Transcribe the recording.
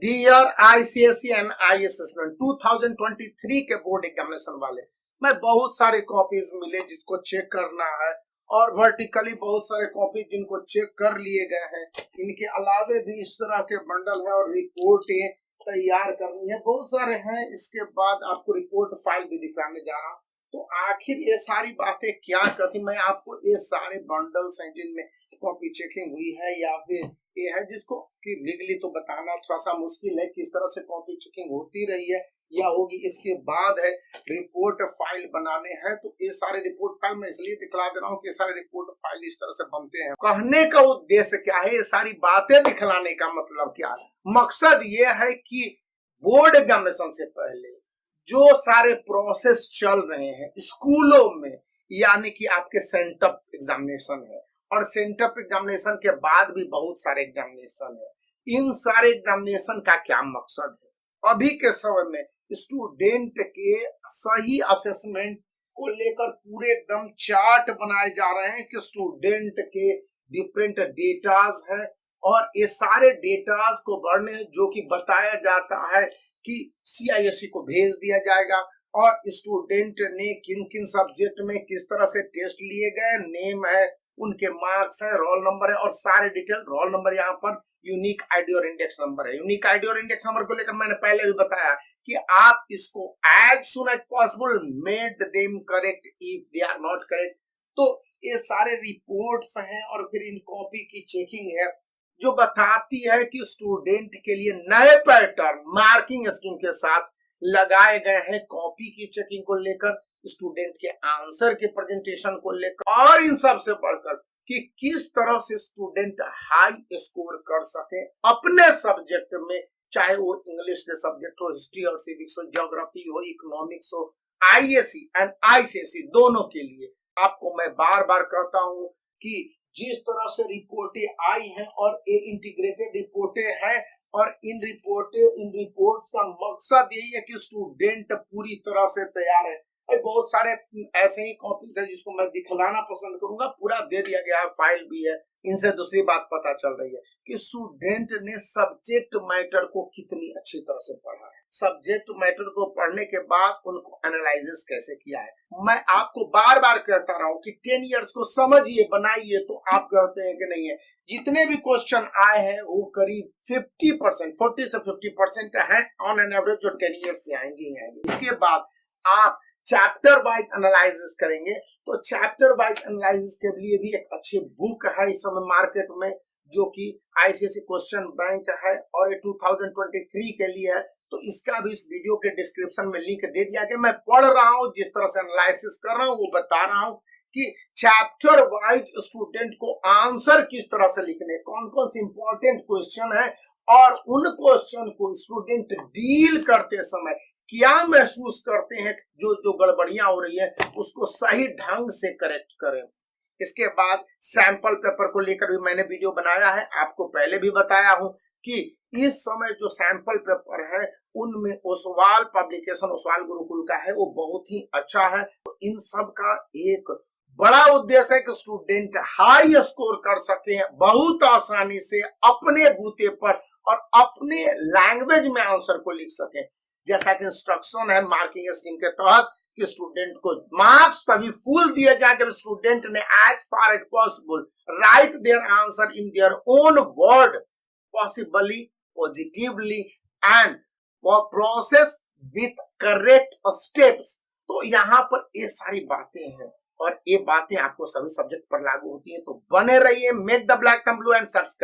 Dear ICSE and IAS student 2023 के board examination वाले, मैं बहुत सारे कॉपीज मिले जिसको चेक करना है और वर्टिकली बहुत सारे कॉपीज जिनको चेक कर लिए गए हैं। इनके अलावे भी इस तरह के बंडल है और रिपोर्टें तैयार करनी है, बहुत सारे हैं। इसके बाद आपको रिपोर्ट फाइल भी दिखाने जा रहा हूँ। तो आखिर ये सारी बातें क्या करती, मैं आपको ये सारे बंडल्स हैं जिनमें कॉपी चेकिंग हुई है या फिर ये है जिसको कि लीगली तो बताना थोड़ा सा मुश्किल है, किस तरह से कॉपी चेकिंग होती रही है या होगी। इसके बाद है रिपोर्ट फाइल बनाने हैं। तो ये सारे रिपोर्ट फाइल मैं इसलिए दिखला दे रहा हूँ कि सारे रिपोर्ट फाइल इस तरह से बनते हैं। कहने का उद्देश्य क्या है, ये सारी बातें दिखलाने का मतलब क्या है? मकसद ये है कि बोर्ड एग्जामिनेशन से पहले जो सारे प्रोसेस चल रहे हैं स्कूलों में, यानी कि आपके सेंटअप एग्जामिनेशन है और सेंटअप एग्जामिनेशन के बाद भी बहुत सारे एग्जामिनेशन है, इन सारे एग्जामिनेशन का क्या मकसद है? अभी के समय में स्टूडेंट के सही असेसमेंट को लेकर पूरे एकदम चार्ट बनाए जा रहे हैं कि स्टूडेंट के डिफरेंट डेटाज हैं और ये सारे डेटाज को भरने जो कि बताया जाता है कि सीआईएसई को भेज दिया जाएगा और स्टूडेंट ने किन किन सब्जेक्ट में किस तरह से टेस्ट लिए गए, नेम है, उनके मार्क्स है, रोल नंबर है और सारे डिटेल। रोल नंबर यहाँ पर यूनिक आईडी और इंडेक्स नंबर है। यूनिक आईडी और इंडेक्स नंबर को लेकर मैंने पहले भी बताया कि आप इसको as soon as possible made them correct if they are not correct. तो ये सारे रिपोर्ट्स हैं और फिर इन कॉपी की चेकिंग है जो बताती है कि स्टूडेंट के लिए नए पैटर्न मार्किंग स्कीम के साथ लगाए गए हैं कॉपी की चेकिंग को लेकर, स्टूडेंट के आंसर के प्रेजेंटेशन को लेकर और इन सब से बढ़कर कि किस तरह से स्टूडेंट हाई स्कोर कर सके अपने सब्जेक्ट में, चाहे वो इंग्लिश के सब्जेक्ट हो, हिस्ट्री और सिविक्स हो, ज्योग्राफी हो, इकोनॉमिक्स हो, आईएससी एंड आईसीएसई दोनों के लिए। आपको मैं बार बार कहता हूं कि जिस तरह से रिपोर्टें आई हैं और ये इंटीग्रेटेड रिपोर्टें हैं और इन रिपोर्ट्स का मकसद यही है कि स्टूडेंट पूरी तरह से तैयार है। बहुत सारे ऐसे ही कॉपीज है जिसको मैं दिखलाना पसंद करूंगा, पूरा दे दिया गया है, फाइल भी है। इनसे दूसरी बात पता चल रही है कि स्टूडेंट ने सब्जेक्ट मैटर को कितनी अच्छी तरह से पढ़ा है, सब्जेक्ट मैटर को पढ़ने के बाद उनको एनालिसिस कैसे किया है। मैं आपको बार बार कहता रहा हूं कि 10 इयर्स को समझिए, बनाइए, तो आप कहते हैं कि नहीं है। जितने भी क्वेश्चन आए हैं वो करीब 50%, 40 से 50% है ऑन एन एवरेज जो 10 इयर्स से आएंगे। इसके बाद आप चैप्टर वाइज एनालिसिस करेंगे तो चैप्टर वाइज एनालिसिस के लिए भी एक अच्छी बुक है इस समय मार्केट में जो कि आईसीएसई क्वेश्चन बैंक है और ये 2023 के लिए है। तो इसका भी इस वीडियो के डिस्क्रिप्शन में लिंक दे दिया गया। मैं पढ़ रहा हूँ, जिस तरह से एनालिसिस कर रहा हूँ वो बता रहा हूँ कि चैप्टर वाइज स्टूडेंट को आंसर किस तरह से लिखने, कौन कौन से इंपॉर्टेंट क्वेश्चन है और उन क्वेश्चन को स्टूडेंट डील करते समय क्या महसूस करते हैं, जो जो गड़बड़ियां हो रही है उसको सही ढंग से करेक्ट करें। इसके बाद सैंपल पेपर को लेकर भी मैंने वीडियो बनाया है, आपको पहले भी बताया हूं कि इस समय जो सैंपल पेपर है उनमें ओसवाल पब्लिकेशन, ओसवाल गुरुकुल का है, वो बहुत ही अच्छा है। तो इन सब का एक बड़ा उद्देश्य है कि स्टूडेंट हाई स्कोर कर सके बहुत आसानी से अपने बूते पर और अपने लैंग्वेज में आंसर को लिख सके। जैसा कि इंस्ट्रक्शन है मार्किंग स्कीम के तहत कि स्टूडेंट को मार्क्स तभी फुल दिए जाए जब स्टूडेंट ने as far as possible write their answer in their own word, possibly positively and process with correct steps. तो यहाँ पर ये सारी बातें हैं और ये बातें आपको सभी सब्जेक्ट पर लागू होती है। तो बने रहिए, make the black and blue and subscribe.